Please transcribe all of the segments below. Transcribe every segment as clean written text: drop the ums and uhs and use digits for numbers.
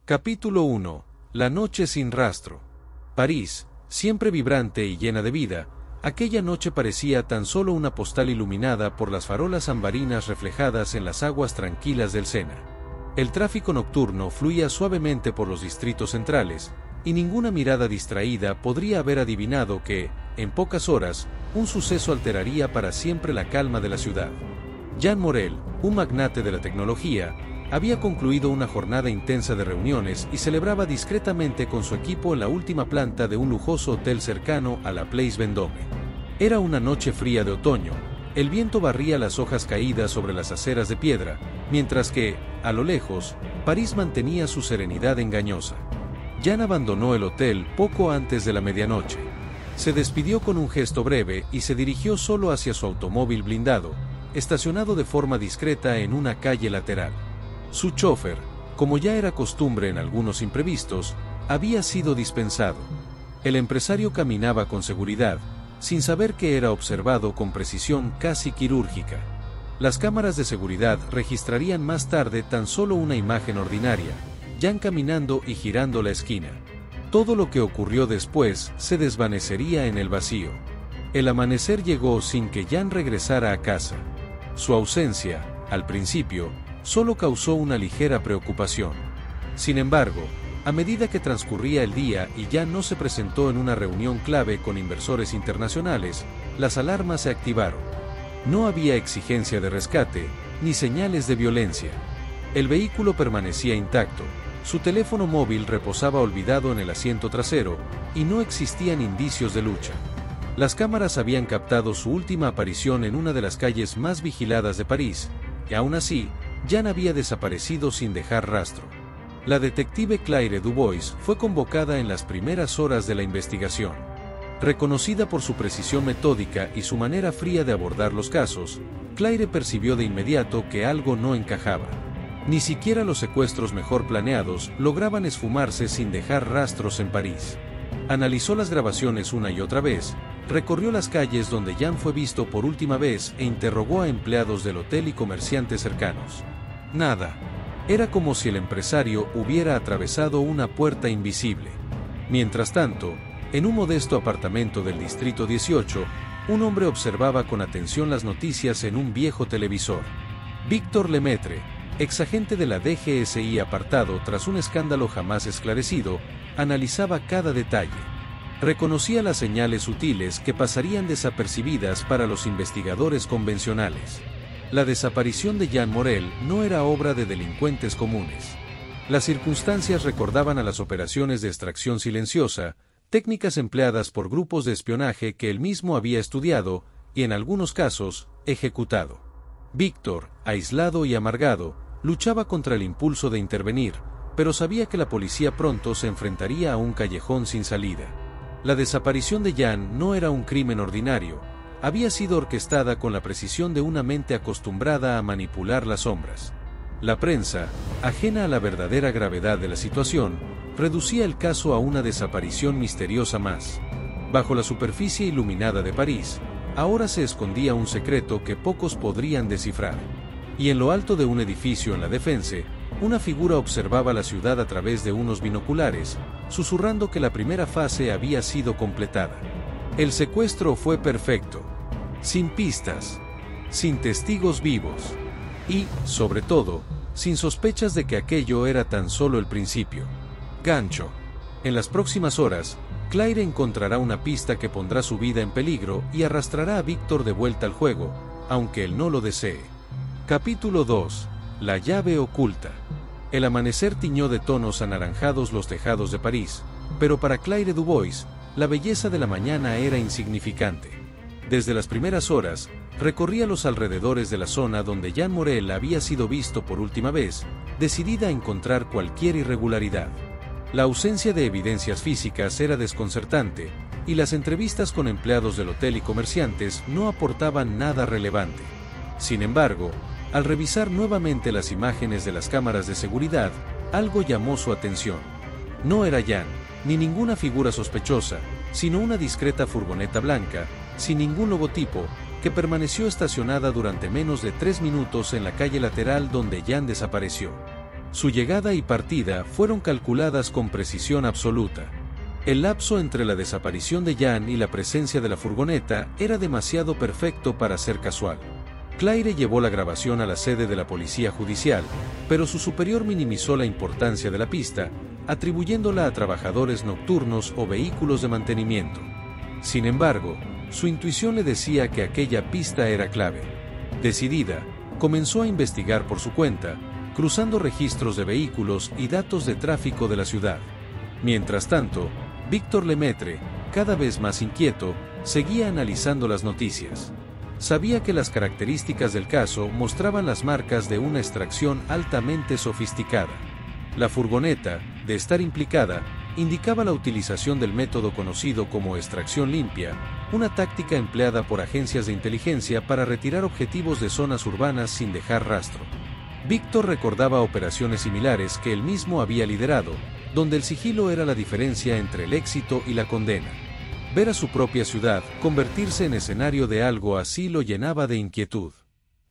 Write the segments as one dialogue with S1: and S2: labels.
S1: Capítulo 1. La noche sin rastro. París, siempre vibrante y llena de vida, aquella noche parecía tan solo una postal iluminada por las farolas ambarinas reflejadas en las aguas tranquilas del Sena. El tráfico nocturno fluía suavemente por los distritos centrales, y ninguna mirada distraída podría haber adivinado que, en pocas horas, un suceso alteraría para siempre la calma de la ciudad. Jean Morel, un magnate de la tecnología, había concluido una jornada intensa de reuniones y celebraba discretamente con su equipo en la última planta de un lujoso hotel cercano a la Place Vendôme. Era una noche fría de otoño, el viento barría las hojas caídas sobre las aceras de piedra, mientras que, a lo lejos, París mantenía su serenidad engañosa. Jean abandonó el hotel poco antes de la medianoche. Se despidió con un gesto breve y se dirigió solo hacia su automóvil blindado, estacionado de forma discreta en una calle lateral. Su chofer, como ya era costumbre en algunos imprevistos, había sido dispensado. El empresario caminaba con seguridad, sin saber que era observado con precisión casi quirúrgica. Las cámaras de seguridad registrarían más tarde tan solo una imagen ordinaria, Jean caminando y girando la esquina. Todo lo que ocurrió después se desvanecería en el vacío. El amanecer llegó sin que Jean regresara a casa. Su ausencia, al principio, solo causó una ligera preocupación. Sin embargo, a medida que transcurría el día y Jean no se presentó en una reunión clave con inversores internacionales, las alarmas se activaron. No había exigencia de rescate, ni señales de violencia. El vehículo permanecía intacto, su teléfono móvil reposaba olvidado en el asiento trasero, y no existían indicios de lucha. Las cámaras habían captado su última aparición en una de las calles más vigiladas de París, y aún así, Jean había desaparecido sin dejar rastro. La detective Claire Dubois fue convocada en las primeras horas de la investigación. Reconocida por su precisión metódica y su manera fría de abordar los casos, Claire percibió de inmediato que algo no encajaba. Ni siquiera los secuestros mejor planeados lograban esfumarse sin dejar rastros en París. Analizó las grabaciones una y otra vez, recorrió las calles donde Jean fue visto por última vez e interrogó a empleados del hotel y comerciantes cercanos. Nada. Era como si el empresario hubiera atravesado una puerta invisible. Mientras tanto, en un modesto apartamento del Distrito 18, un hombre observaba con atención las noticias en un viejo televisor. Victor Lemaitre, exagente de la DGSI apartado tras un escándalo jamás esclarecido, analizaba cada detalle. Reconocía las señales sutiles que pasarían desapercibidas para los investigadores convencionales. La desaparición de Jean Morel no era obra de delincuentes comunes. Las circunstancias recordaban a las operaciones de extracción silenciosa, técnicas empleadas por grupos de espionaje que él mismo había estudiado y, en algunos casos, ejecutado. Víctor, aislado y amargado, luchaba contra el impulso de intervenir, pero sabía que la policía pronto se enfrentaría a un callejón sin salida. La desaparición de Jean no era un crimen ordinario, había sido orquestada con la precisión de una mente acostumbrada a manipular las sombras. La prensa, ajena a la verdadera gravedad de la situación, reducía el caso a una desaparición misteriosa más. Bajo la superficie iluminada de París, ahora se escondía un secreto que pocos podrían descifrar. Y en lo alto de un edificio en la Défense, una figura observaba la ciudad a través de unos binoculares, susurrando que la primera fase había sido completada. El secuestro fue perfecto, sin pistas, sin testigos vivos y, sobre todo, sin sospechas de que aquello era tan solo el principio. Gancho. En las próximas horas, Claire encontrará una pista que pondrá su vida en peligro y arrastrará a Víctor de vuelta al juego, aunque él no lo desee. Capítulo 2. La llave oculta. El amanecer tiñó de tonos anaranjados los tejados de París, pero para Claire Dubois, la belleza de la mañana era insignificante. Desde las primeras horas, recorría los alrededores de la zona donde Jean Morel había sido visto por última vez, decidida a encontrar cualquier irregularidad. La ausencia de evidencias físicas era desconcertante, y las entrevistas con empleados del hotel y comerciantes no aportaban nada relevante. Sin embargo, al revisar nuevamente las imágenes de las cámaras de seguridad, algo llamó su atención. No era Jean, ni ninguna figura sospechosa, sino una discreta furgoneta blanca, sin ningún logotipo, que permaneció estacionada durante menos de 3 minutos en la calle lateral donde Jean desapareció. Su llegada y partida fueron calculadas con precisión absoluta. El lapso entre la desaparición de Jan y la presencia de la furgoneta era demasiado perfecto para ser casual. Claire llevó la grabación a la sede de la policía judicial, pero su superior minimizó la importancia de la pista, atribuyéndola a trabajadores nocturnos o vehículos de mantenimiento. Sin embargo, su intuición le decía que aquella pista era clave. Decidida, comenzó a investigar por su cuenta, cruzando registros de vehículos y datos de tráfico de la ciudad. Mientras tanto, Victor Lemaitre, cada vez más inquieto, seguía analizando las noticias. Sabía que las características del caso mostraban las marcas de una extracción altamente sofisticada. La furgoneta, de estar implicada, indicaba la utilización del método conocido como extracción limpia, una táctica empleada por agencias de inteligencia para retirar objetivos de zonas urbanas sin dejar rastro. Víctor recordaba operaciones similares que él mismo había liderado, donde el sigilo era la diferencia entre el éxito y la condena. Ver a su propia ciudad convertirse en escenario de algo así lo llenaba de inquietud.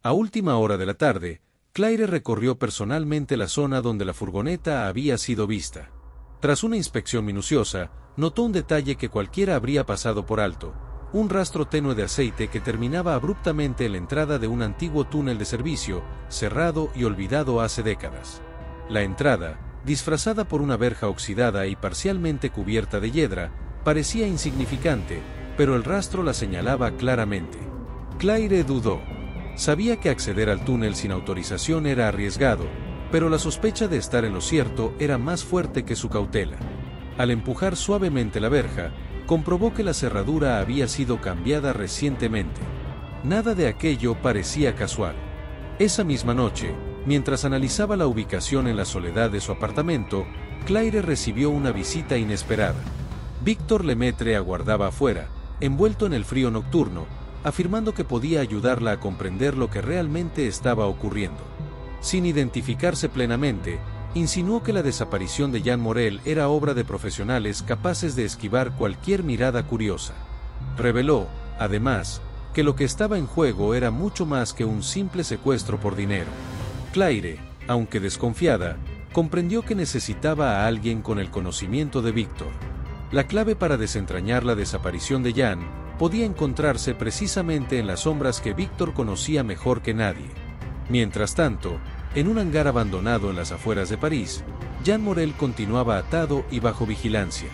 S1: A última hora de la tarde, Claire recorrió personalmente la zona donde la furgoneta había sido vista. Tras una inspección minuciosa, notó un detalle que cualquiera habría pasado por alto: un rastro tenue de aceite que terminaba abruptamente en la entrada de un antiguo túnel de servicio, cerrado y olvidado hace décadas. La entrada, disfrazada por una verja oxidada y parcialmente cubierta de hiedra, parecía insignificante, pero el rastro la señalaba claramente. Claire dudó. Sabía que acceder al túnel sin autorización era arriesgado, pero la sospecha de estar en lo cierto era más fuerte que su cautela. Al empujar suavemente la verja, comprobó que la cerradura había sido cambiada recientemente. Nada de aquello parecía casual. Esa misma noche, mientras analizaba la ubicación en la soledad de su apartamento, Claire recibió una visita inesperada. Victor Lemaitre aguardaba afuera, envuelto en el frío nocturno, afirmando que podía ayudarla a comprender lo que realmente estaba ocurriendo. Sin identificarse plenamente, insinuó que la desaparición de Jan Morel era obra de profesionales capaces de esquivar cualquier mirada curiosa. Reveló, además, que lo que estaba en juego era mucho más que un simple secuestro por dinero. Claire, aunque desconfiada, comprendió que necesitaba a alguien con el conocimiento de Victor. La clave para desentrañar la desaparición de Jan podía encontrarse precisamente en las sombras que Victor conocía mejor que nadie. Mientras tanto, en un hangar abandonado en las afueras de París, Jan Morel continuaba atado y bajo vigilancia.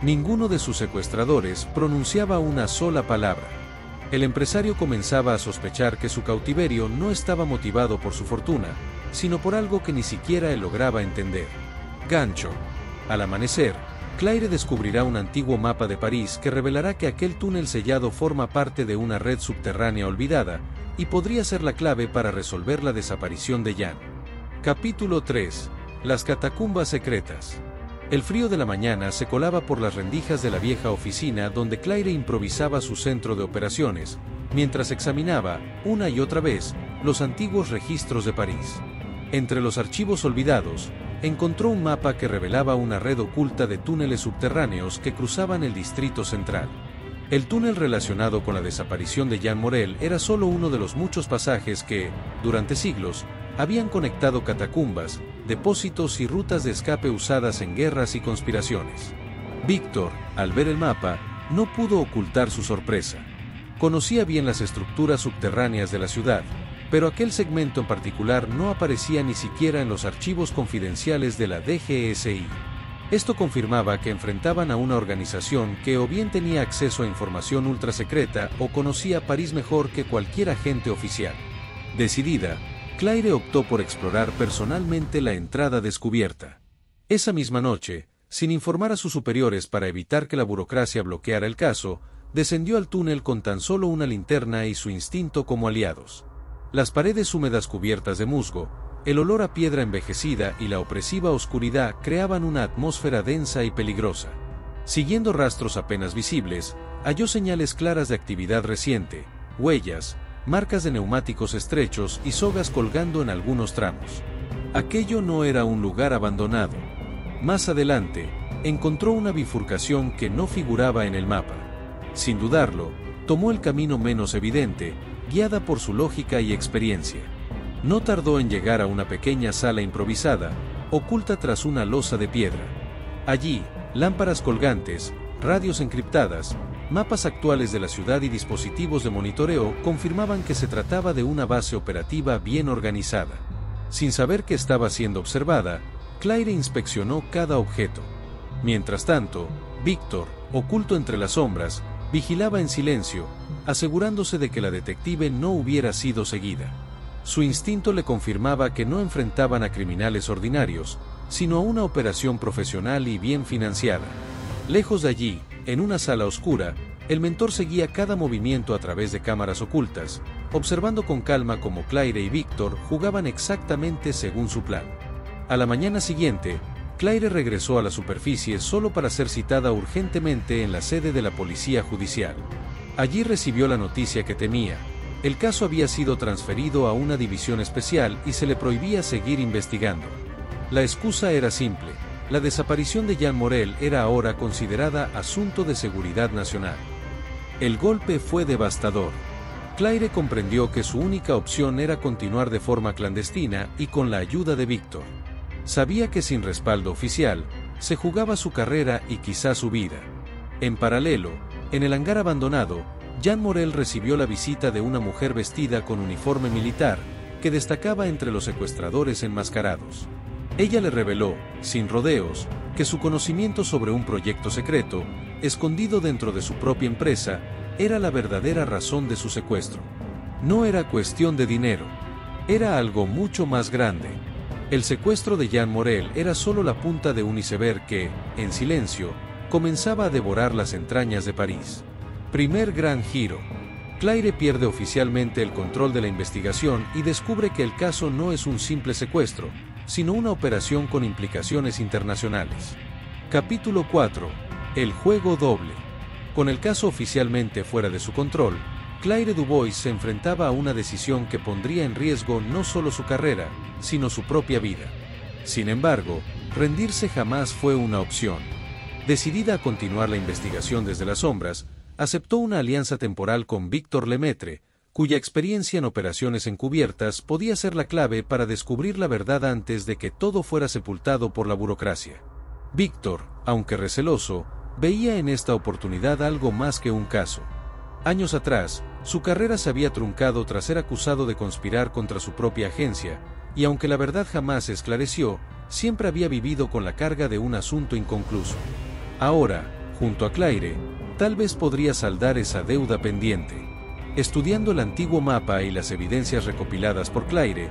S1: Ninguno de sus secuestradores pronunciaba una sola palabra. El empresario comenzaba a sospechar que su cautiverio no estaba motivado por su fortuna, sino por algo que ni siquiera él lograba entender. Gancho. Al amanecer, Claire descubrirá un antiguo mapa de París que revelará que aquel túnel sellado forma parte de una red subterránea olvidada y podría ser la clave para resolver la desaparición de Jan. Capítulo 3. Las catacumbas secretas. El frío de la mañana se colaba por las rendijas de la vieja oficina donde Claire improvisaba su centro de operaciones, mientras examinaba, una y otra vez, los antiguos registros de París. Entre los archivos olvidados, encontró un mapa que revelaba una red oculta de túneles subterráneos que cruzaban el distrito central. El túnel relacionado con la desaparición de Jan Morel era solo uno de los muchos pasajes que, durante siglos, habían conectado catacumbas, depósitos y rutas de escape usadas en guerras y conspiraciones. Víctor, al ver el mapa, no pudo ocultar su sorpresa. Conocía bien las estructuras subterráneas de la ciudad, pero aquel segmento en particular no aparecía ni siquiera en los archivos confidenciales de la DGSI. Esto confirmaba que enfrentaban a una organización que o bien tenía acceso a información ultrasecreta o conocía París mejor que cualquier agente oficial. Decidida, Claire optó por explorar personalmente la entrada descubierta. Esa misma noche, sin informar a sus superiores para evitar que la burocracia bloqueara el caso, descendió al túnel con tan solo una linterna y su instinto como aliados. Las paredes húmedas cubiertas de musgo, el olor a piedra envejecida y la opresiva oscuridad creaban una atmósfera densa y peligrosa. Siguiendo rastros apenas visibles, halló señales claras de actividad reciente, huellas, marcas de neumáticos estrechos y sogas colgando en algunos tramos. Aquello no era un lugar abandonado. Más adelante, encontró una bifurcación que no figuraba en el mapa. Sin dudarlo, tomó el camino menos evidente, guiada por su lógica y experiencia. No tardó en llegar a una pequeña sala improvisada, oculta tras una losa de piedra. Allí, lámparas colgantes, radios encriptadas, mapas actuales de la ciudad y dispositivos de monitoreo confirmaban que se trataba de una base operativa bien organizada. Sin saber que estaba siendo observada, Claire inspeccionó cada objeto. Mientras tanto, Víctor, oculto entre las sombras, vigilaba en silencio, asegurándose de que la detective no hubiera sido seguida. Su instinto le confirmaba que no enfrentaban a criminales ordinarios, sino a una operación profesional y bien financiada. Lejos de allí, en una sala oscura, el mentor seguía cada movimiento a través de cámaras ocultas, observando con calma cómo Claire y Víctor jugaban exactamente según su plan. A la mañana siguiente, Claire regresó a la superficie solo para ser citada urgentemente en la sede de la policía judicial. Allí recibió la noticia que temía. El caso había sido transferido a una división especial y se le prohibía seguir investigando. La excusa era simple: la desaparición de Jean Morel era ahora considerada asunto de seguridad nacional. El golpe fue devastador. Claire comprendió que su única opción era continuar de forma clandestina y con la ayuda de Víctor. Sabía que sin respaldo oficial, se jugaba su carrera y quizá su vida. En paralelo, en el hangar abandonado, Jean Morel recibió la visita de una mujer vestida con uniforme militar, que destacaba entre los secuestradores enmascarados. Ella le reveló, sin rodeos, que su conocimiento sobre un proyecto secreto, escondido dentro de su propia empresa, era la verdadera razón de su secuestro. No era cuestión de dinero. Era algo mucho más grande. El secuestro de Jean Morel era solo la punta de un iceberg que, en silencio, comenzaba a devorar las entrañas de París. Primer gran giro. Claire pierde oficialmente el control de la investigación y descubre que el caso no es un simple secuestro, sino una operación con implicaciones internacionales. Capítulo 4. El juego doble. Con el caso oficialmente fuera de su control, Claire Dubois se enfrentaba a una decisión que pondría en riesgo no solo su carrera, sino su propia vida. Sin embargo, rendirse jamás fue una opción. Decidida a continuar la investigación desde las sombras, aceptó una alianza temporal con Víctor Lemaitre, cuya experiencia en operaciones encubiertas podía ser la clave para descubrir la verdad antes de que todo fuera sepultado por la burocracia. Víctor, aunque receloso, veía en esta oportunidad algo más que un caso. Años atrás, su carrera se había truncado tras ser acusado de conspirar contra su propia agencia, y aunque la verdad jamás se esclareció, siempre había vivido con la carga de un asunto inconcluso. Ahora, junto a Claire, tal vez podría saldar esa deuda pendiente. Estudiando el antiguo mapa y las evidencias recopiladas por Claire,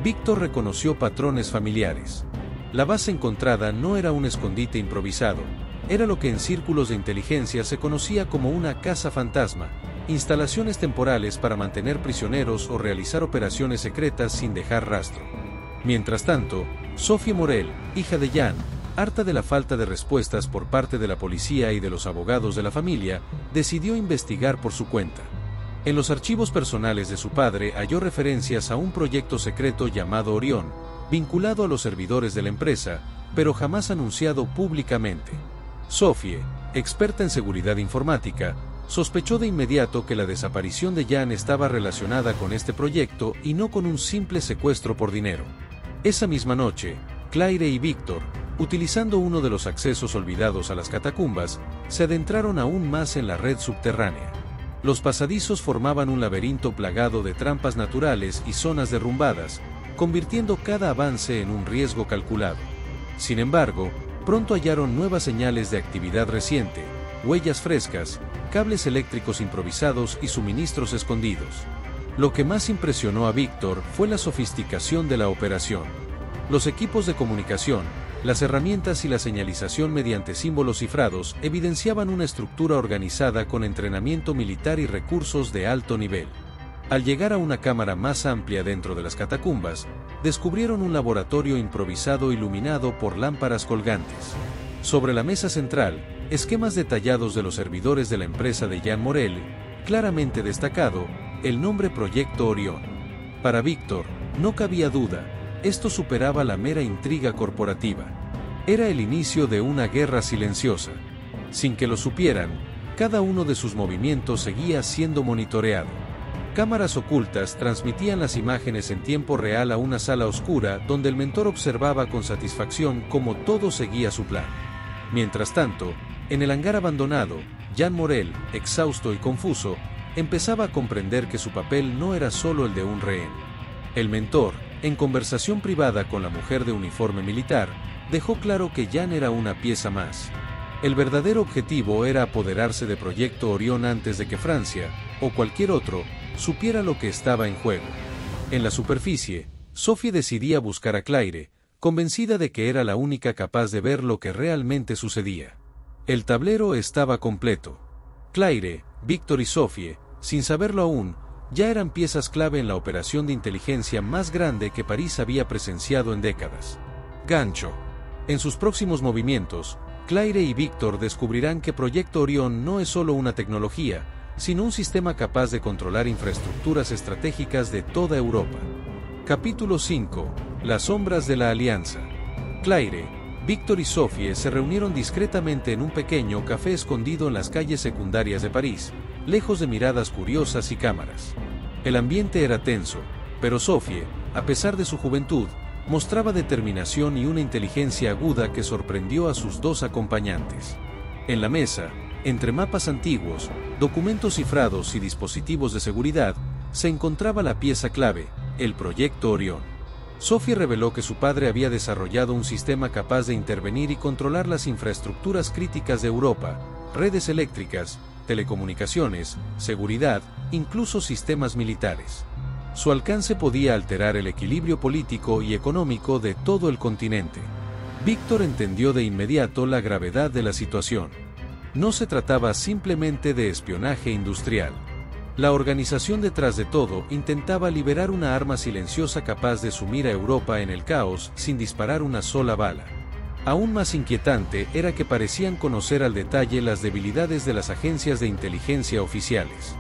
S1: Víctor reconoció patrones familiares. La base encontrada no era un escondite improvisado, era lo que en círculos de inteligencia se conocía como una casa fantasma, instalaciones temporales para mantener prisioneros o realizar operaciones secretas sin dejar rastro. Mientras tanto, Sophie Morel, hija de Jean, harta de la falta de respuestas por parte de la policía y de los abogados de la familia, decidió investigar por su cuenta. En los archivos personales de su padre halló referencias a un proyecto secreto llamado Orión, vinculado a los servidores de la empresa, pero jamás anunciado públicamente. Sophie, experta en seguridad informática, sospechó de inmediato que la desaparición de Jean estaba relacionada con este proyecto y no con un simple secuestro por dinero. Esa misma noche, Claire y Víctor, utilizando uno de los accesos olvidados a las catacumbas, se adentraron aún más en la red subterránea. Los pasadizos formaban un laberinto plagado de trampas naturales y zonas derrumbadas, convirtiendo cada avance en un riesgo calculado. Sin embargo, pronto hallaron nuevas señales de actividad reciente, huellas frescas, cables eléctricos improvisados y suministros escondidos. Lo que más impresionó a Víctor fue la sofisticación de la operación. Los equipos de comunicación, las herramientas y la señalización mediante símbolos cifrados evidenciaban una estructura organizada con entrenamiento militar y recursos de alto nivel. Al llegar a una cámara más amplia dentro de las catacumbas, descubrieron un laboratorio improvisado iluminado por lámparas colgantes. Sobre la mesa central, esquemas detallados de los servidores de la empresa de Jean Morel, claramente destacado, el nombre Proyecto Orión. Para Víctor, no cabía duda, esto superaba la mera intriga corporativa. Era el inicio de una guerra silenciosa. Sin que lo supieran, cada uno de sus movimientos seguía siendo monitoreado. Cámaras ocultas transmitían las imágenes en tiempo real a una sala oscura donde el mentor observaba con satisfacción cómo todo seguía su plan. Mientras tanto, en el hangar abandonado, Jean Morel, exhausto y confuso, empezaba a comprender que su papel no era solo el de un rehén. El mentor, en conversación privada con la mujer de uniforme militar, dejó claro que Jean era una pieza más. El verdadero objetivo era apoderarse de Proyecto Orión antes de que Francia, o cualquier otro, supiera lo que estaba en juego. En la superficie, Sophie decidía buscar a Claire, convencida de que era la única capaz de ver lo que realmente sucedía. El tablero estaba completo. Claire, Victor y Sophie, sin saberlo aún, ya eran piezas clave en la operación de inteligencia más grande que París había presenciado en décadas. Gancho. En sus próximos movimientos, Claire y Victor descubrirán que Proyecto Orión no es solo una tecnología, sino un sistema capaz de controlar infraestructuras estratégicas de toda Europa. Capítulo 5. Las sombras de la alianza. Claire, Victor y Sophie se reunieron discretamente en un pequeño café escondido en las calles secundarias de París, lejos de miradas curiosas y cámaras. El ambiente era tenso, pero Sophie, a pesar de su juventud, mostraba determinación y una inteligencia aguda que sorprendió a sus dos acompañantes. En la mesa, entre mapas antiguos, documentos cifrados y dispositivos de seguridad, se encontraba la pieza clave, el Proyecto Orión. Sophie reveló que su padre había desarrollado un sistema capaz de intervenir y controlar las infraestructuras críticas de Europa, redes eléctricas, telecomunicaciones, seguridad, incluso sistemas militares. Su alcance podía alterar el equilibrio político y económico de todo el continente. Victor entendió de inmediato la gravedad de la situación. No se trataba simplemente de espionaje industrial. La organización detrás de todo intentaba liberar una arma silenciosa capaz de sumir a Europa en el caos sin disparar una sola bala. Aún más inquietante era que parecían conocer al detalle las debilidades de las agencias de inteligencia oficiales.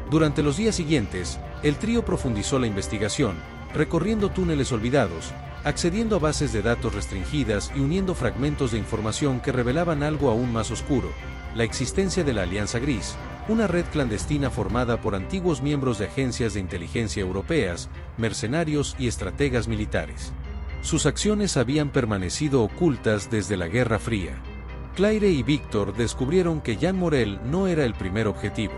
S1: Durante los días siguientes, el trío profundizó la investigación, recorriendo túneles olvidados, accediendo a bases de datos restringidas y uniendo fragmentos de información que revelaban algo aún más oscuro: la existencia de la Alianza Gris, una red clandestina formada por antiguos miembros de agencias de inteligencia europeas, mercenarios y estrategas militares. Sus acciones habían permanecido ocultas desde la Guerra Fría. Claire y Victor descubrieron que Jean Morel no era el primer objetivo.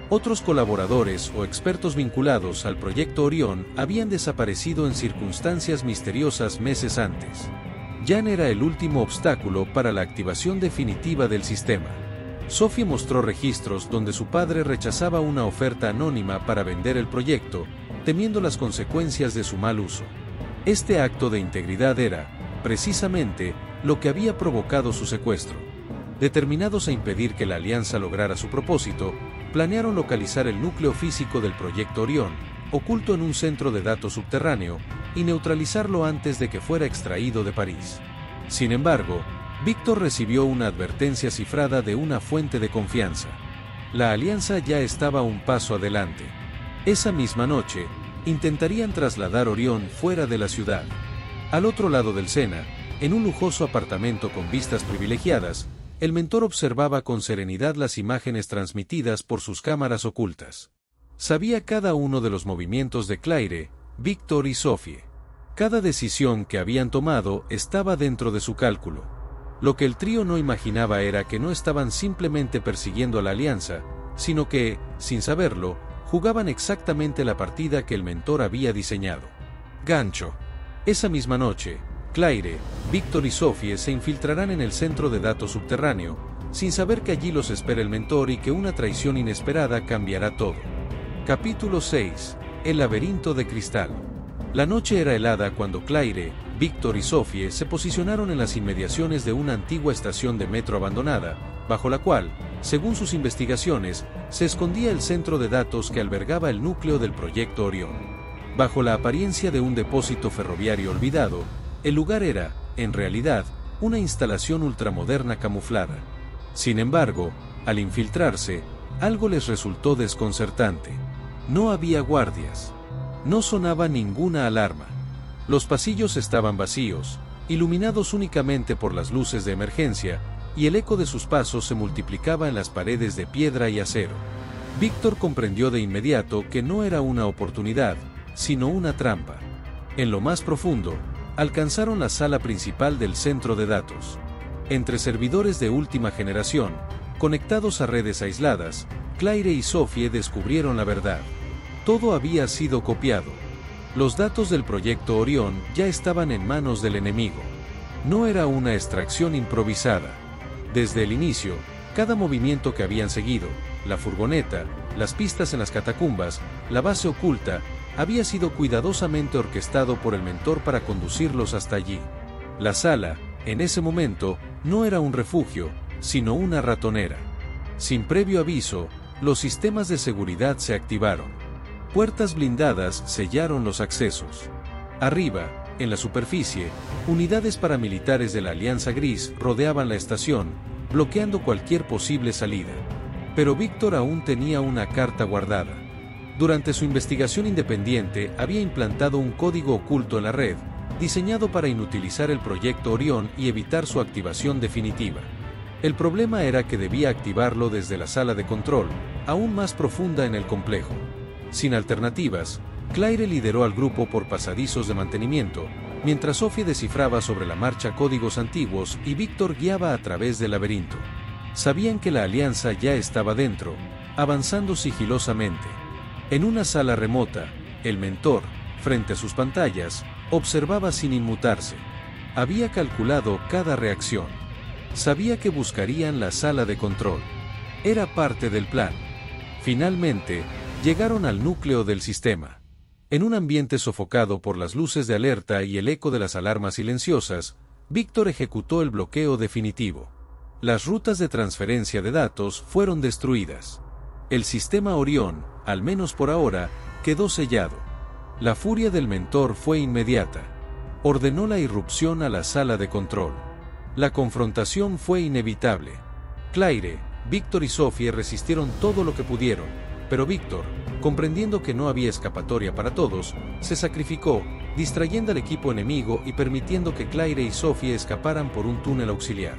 S1: Otros colaboradores o expertos vinculados al Proyecto Orión habían desaparecido en circunstancias misteriosas meses antes. Jean era el último obstáculo para la activación definitiva del sistema. Sophie mostró registros donde su padre rechazaba una oferta anónima para vender el proyecto, temiendo las consecuencias de su mal uso. Este acto de integridad era, precisamente, lo que había provocado su secuestro. Determinados a impedir que la alianza lograra su propósito, planearon localizar el núcleo físico del Proyecto Orión, oculto en un centro de datos subterráneo, y neutralizarlo antes de que fuera extraído de París. Sin embargo, Victor recibió una advertencia cifrada de una fuente de confianza. La alianza ya estaba un paso adelante. Esa misma noche, intentarían trasladar Orión fuera de la ciudad. Al otro lado del Sena, en un lujoso apartamento con vistas privilegiadas, el mentor observaba con serenidad las imágenes transmitidas por sus cámaras ocultas. Sabía cada uno de los movimientos de Claire, Victor y Sophie. Cada decisión que habían tomado estaba dentro de su cálculo. Lo que el trío no imaginaba era que no estaban simplemente persiguiendo a la alianza, sino que, sin saberlo, jugaban exactamente la partida que el mentor había diseñado. Gancho. Esa misma noche, Claire, Victor y Sophie se infiltrarán en el centro de datos subterráneo, sin saber que allí los espera el mentor y que una traición inesperada cambiará todo. Capítulo 6. El laberinto de cristal. La noche era helada cuando Claire, Victor y Sophie se posicionaron en las inmediaciones de una antigua estación de metro abandonada, bajo la cual, según sus investigaciones, se escondía el centro de datos que albergaba el núcleo del Proyecto Orión. Bajo la apariencia de un depósito ferroviario olvidado, el lugar era, en realidad, una instalación ultramoderna camuflada. Sin embargo, al infiltrarse, algo les resultó desconcertante. No había guardias. No sonaba ninguna alarma. Los pasillos estaban vacíos, iluminados únicamente por las luces de emergencia, y el eco de sus pasos se multiplicaba en las paredes de piedra y acero. Víctor comprendió de inmediato que no era una oportunidad, sino una trampa. En lo más profundo, alcanzaron la sala principal del centro de datos. Entre servidores de última generación, conectados a redes aisladas, Claire y Sophie descubrieron la verdad. Todo había sido copiado. Los datos del proyecto Orión ya estaban en manos del enemigo. No era una extracción improvisada. Desde el inicio, cada movimiento que habían seguido, la furgoneta, las pistas en las catacumbas, la base oculta, había sido cuidadosamente orquestado por el mentor para conducirlos hasta allí. La sala, en ese momento, no era un refugio, sino una ratonera. Sin previo aviso, los sistemas de seguridad se activaron. Puertas blindadas sellaron los accesos. Arriba, en la superficie, unidades paramilitares de la Alianza Gris rodeaban la estación, bloqueando cualquier posible salida. Pero Víctor aún tenía una carta guardada. Durante su investigación independiente había implantado un código oculto en la red, diseñado para inutilizar el proyecto Orión y evitar su activación definitiva. El problema era que debía activarlo desde la sala de control, aún más profunda en el complejo. Sin alternativas, Claire lideró al grupo por pasadizos de mantenimiento, mientras Sophie descifraba sobre la marcha códigos antiguos y Víctor guiaba a través del laberinto. Sabían que la alianza ya estaba dentro, avanzando sigilosamente. En una sala remota, el mentor, frente a sus pantallas, observaba sin inmutarse. Había calculado cada reacción. Sabía que buscarían la sala de control. Era parte del plan. Finalmente, llegaron al núcleo del sistema. En un ambiente sofocado por las luces de alerta y el eco de las alarmas silenciosas, Víctor ejecutó el bloqueo definitivo. Las rutas de transferencia de datos fueron destruidas. El sistema Orión, al menos por ahora, quedó sellado. La furia del mentor fue inmediata. Ordenó la irrupción a la sala de control. La confrontación fue inevitable. Claire, Víctor y Sophie resistieron todo lo que pudieron, pero Víctor, comprendiendo que no había escapatoria para todos, se sacrificó, distrayendo al equipo enemigo y permitiendo que Claire y Sophie escaparan por un túnel auxiliar.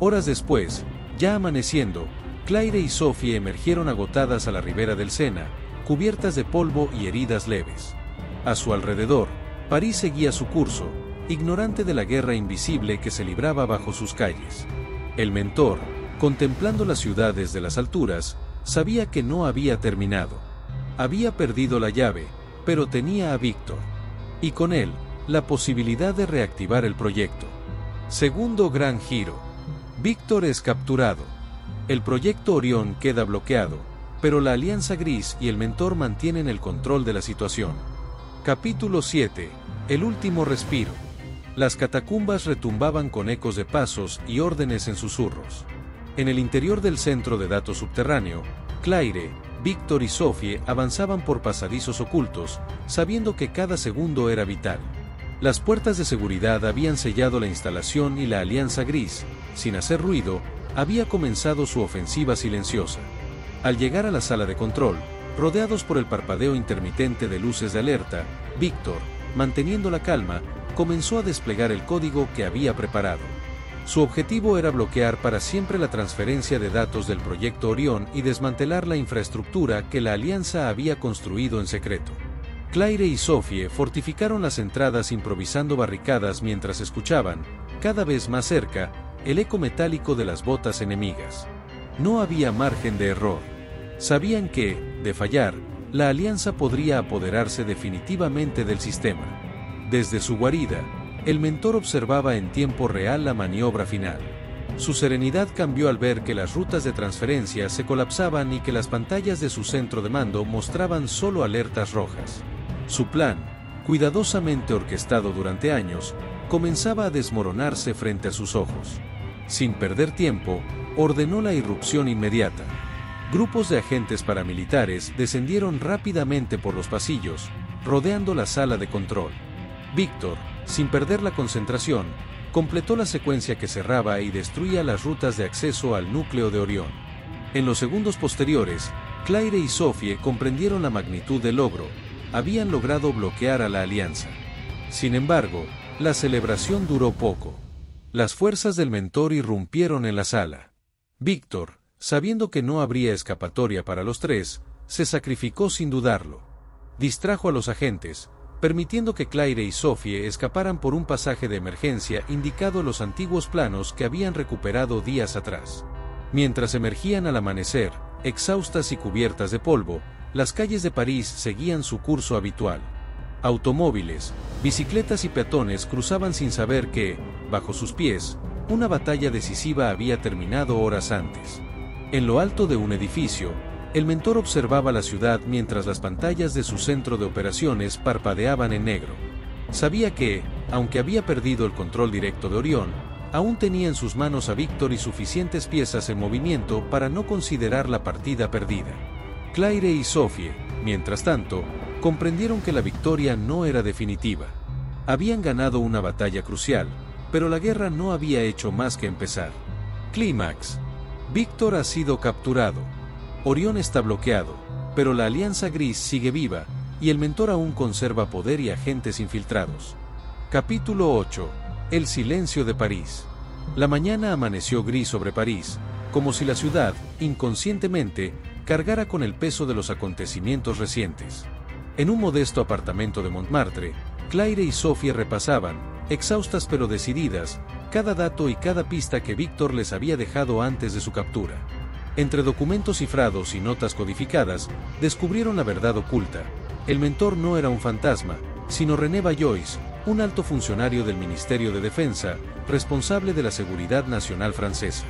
S1: Horas después, ya amaneciendo, Claire y Sophie emergieron agotadas a la ribera del Sena, cubiertas de polvo y heridas leves. A su alrededor, París seguía su curso, ignorante de la guerra invisible que se libraba bajo sus calles. El mentor, contemplando la ciudad desde las alturas, sabía que no había terminado. Había perdido la llave, pero tenía a Víctor. Y con él, la posibilidad de reactivar el proyecto. Segundo gran giro. Víctor es capturado. El proyecto Orión queda bloqueado, pero la Alianza Gris y el mentor mantienen el control de la situación. Capítulo 7. El último respiro. Las catacumbas retumbaban con ecos de pasos y órdenes en susurros. En el interior del centro de datos subterráneo, Claire, Víctor y Sophie avanzaban por pasadizos ocultos, sabiendo que cada segundo era vital. Las puertas de seguridad habían sellado la instalación y la Alianza Gris, sin hacer ruido, había comenzado su ofensiva silenciosa. Al llegar a la sala de control, rodeados por el parpadeo intermitente de luces de alerta, Víctor, manteniendo la calma, comenzó a desplegar el código que había preparado. Su objetivo era bloquear para siempre la transferencia de datos del proyecto Orión y desmantelar la infraestructura que la Alianza había construido en secreto. Claire y Sophie fortificaron las entradas improvisando barricadas mientras escuchaban, cada vez más cerca, el eco metálico de las botas enemigas. No había margen de error. Sabían que, de fallar, la Alianza podría apoderarse definitivamente del sistema. Desde su guarida, el mentor observaba en tiempo real la maniobra final. Su serenidad cambió al ver que las rutas de transferencia se colapsaban y que las pantallas de su centro de mando mostraban solo alertas rojas. Su plan, cuidadosamente orquestado durante años, comenzaba a desmoronarse frente a sus ojos. Sin perder tiempo, ordenó la irrupción inmediata. Grupos de agentes paramilitares descendieron rápidamente por los pasillos, rodeando la sala de control. Víctor, sin perder la concentración, completó la secuencia que cerraba y destruía las rutas de acceso al núcleo de Orión. En los segundos posteriores, Claire y Sophie comprendieron la magnitud del logro. Habían logrado bloquear a la Alianza. Sin embargo, la celebración duró poco. Las fuerzas del mentor irrumpieron en la sala. Víctor, sabiendo que no habría escapatoria para los tres, se sacrificó sin dudarlo. Distrajo a los agentes, permitiendo que Claire y Sophie escaparan por un pasaje de emergencia indicado en los antiguos planos que habían recuperado días atrás. Mientras emergían al amanecer, exhaustas y cubiertas de polvo, las calles de París seguían su curso habitual. Automóviles, bicicletas y peatones cruzaban sin saber que, bajo sus pies, una batalla decisiva había terminado horas antes. En lo alto de un edificio, el mentor observaba la ciudad mientras las pantallas de su centro de operaciones parpadeaban en negro. Sabía que, aunque había perdido el control directo de Orión, aún tenía en sus manos a Víctor y suficientes piezas en movimiento para no considerar la partida perdida. Claire y Sophie, mientras tanto, comprendieron que la victoria no era definitiva. Habían ganado una batalla crucial, pero la guerra no había hecho más que empezar. Clímax. Víctor ha sido capturado. Orión está bloqueado, pero la Alianza Gris sigue viva, y el mentor aún conserva poder y agentes infiltrados. Capítulo 8. El silencio de París. La mañana amaneció gris sobre París, como si la ciudad, inconscientemente, cargara con el peso de los acontecimientos recientes. En un modesto apartamento de Montmartre, Claire y Sophie repasaban, exhaustas pero decididas, cada dato y cada pista que Víctor les había dejado antes de su captura. Entre documentos cifrados y notas codificadas, descubrieron la verdad oculta. El mentor no era un fantasma, sino René Vallois, un alto funcionario del Ministerio de Defensa, responsable de la seguridad nacional francesa.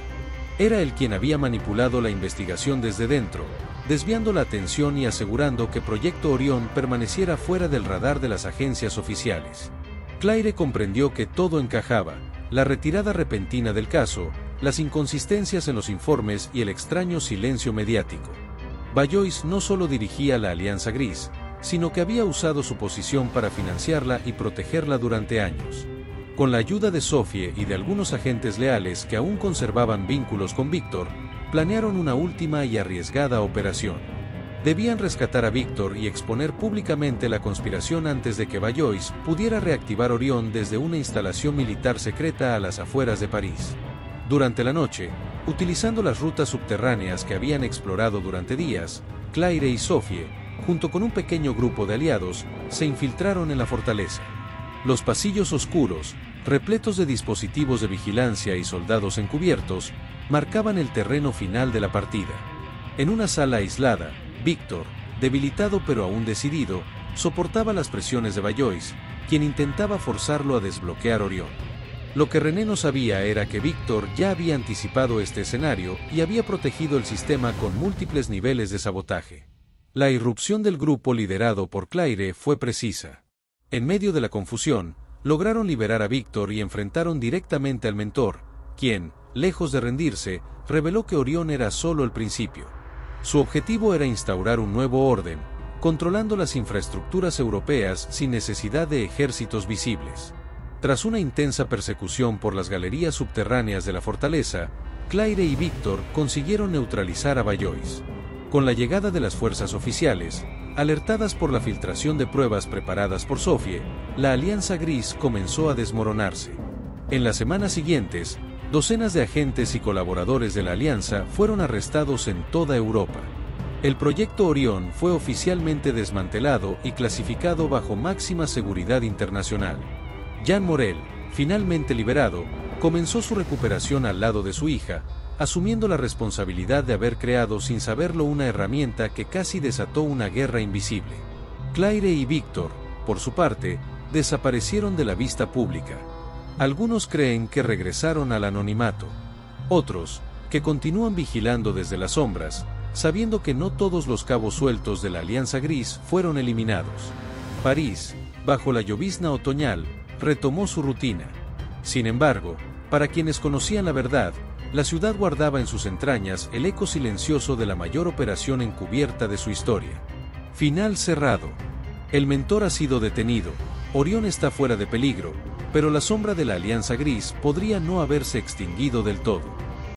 S1: Era él quien había manipulado la investigación desde dentro, desviando la atención y asegurando que Proyecto Orión permaneciera fuera del radar de las agencias oficiales. Claire comprendió que todo encajaba: la retirada repentina del caso, las inconsistencias en los informes y el extraño silencio mediático. Vallois no solo dirigía la Alianza Gris, sino que había usado su posición para financiarla y protegerla durante años. Con la ayuda de Sophie y de algunos agentes leales que aún conservaban vínculos con Víctor, planearon una última y arriesgada operación. Debían rescatar a Víctor y exponer públicamente la conspiración antes de que Vallois pudiera reactivar Orión desde una instalación militar secreta a las afueras de París. Durante la noche, utilizando las rutas subterráneas que habían explorado durante días, Claire y Sophie, junto con un pequeño grupo de aliados, se infiltraron en la fortaleza. Los pasillos oscuros, repletos de dispositivos de vigilancia y soldados encubiertos, marcaban el terreno final de la partida. En una sala aislada, Víctor, debilitado pero aún decidido, soportaba las presiones de Vallois, quien intentaba forzarlo a desbloquear Orión. Lo que René no sabía era que Víctor ya había anticipado este escenario y había protegido el sistema con múltiples niveles de sabotaje. La irrupción del grupo liderado por Claire fue precisa. En medio de la confusión, lograron liberar a Víctor y enfrentaron directamente al mentor, quien, lejos de rendirse, reveló que Orión era solo el principio. Su objetivo era instaurar un nuevo orden, controlando las infraestructuras europeas sin necesidad de ejércitos visibles. Tras una intensa persecución por las galerías subterráneas de la fortaleza, Claire y Víctor consiguieron neutralizar a Vallois. Con la llegada de las fuerzas oficiales, alertadas por la filtración de pruebas preparadas por Sophie, la Alianza Gris comenzó a desmoronarse. En las semanas siguientes, docenas de agentes y colaboradores de la Alianza fueron arrestados en toda Europa. El Proyecto Orión fue oficialmente desmantelado y clasificado bajo máxima seguridad internacional. Jean Morel, finalmente liberado, comenzó su recuperación al lado de su hija, asumiendo la responsabilidad de haber creado sin saberlo una herramienta que casi desató una guerra invisible. Claire y Víctor, por su parte, desaparecieron de la vista pública. Algunos creen que regresaron al anonimato. Otros, que continúan vigilando desde las sombras, sabiendo que no todos los cabos sueltos de la Alianza Gris fueron eliminados. París, bajo la llovizna otoñal, retomó su rutina. Sin embargo, para quienes conocían la verdad, la ciudad guardaba en sus entrañas el eco silencioso de la mayor operación encubierta de su historia. Final cerrado. El mentor ha sido detenido, Orión está fuera de peligro, pero la sombra de la Alianza Gris podría no haberse extinguido del todo.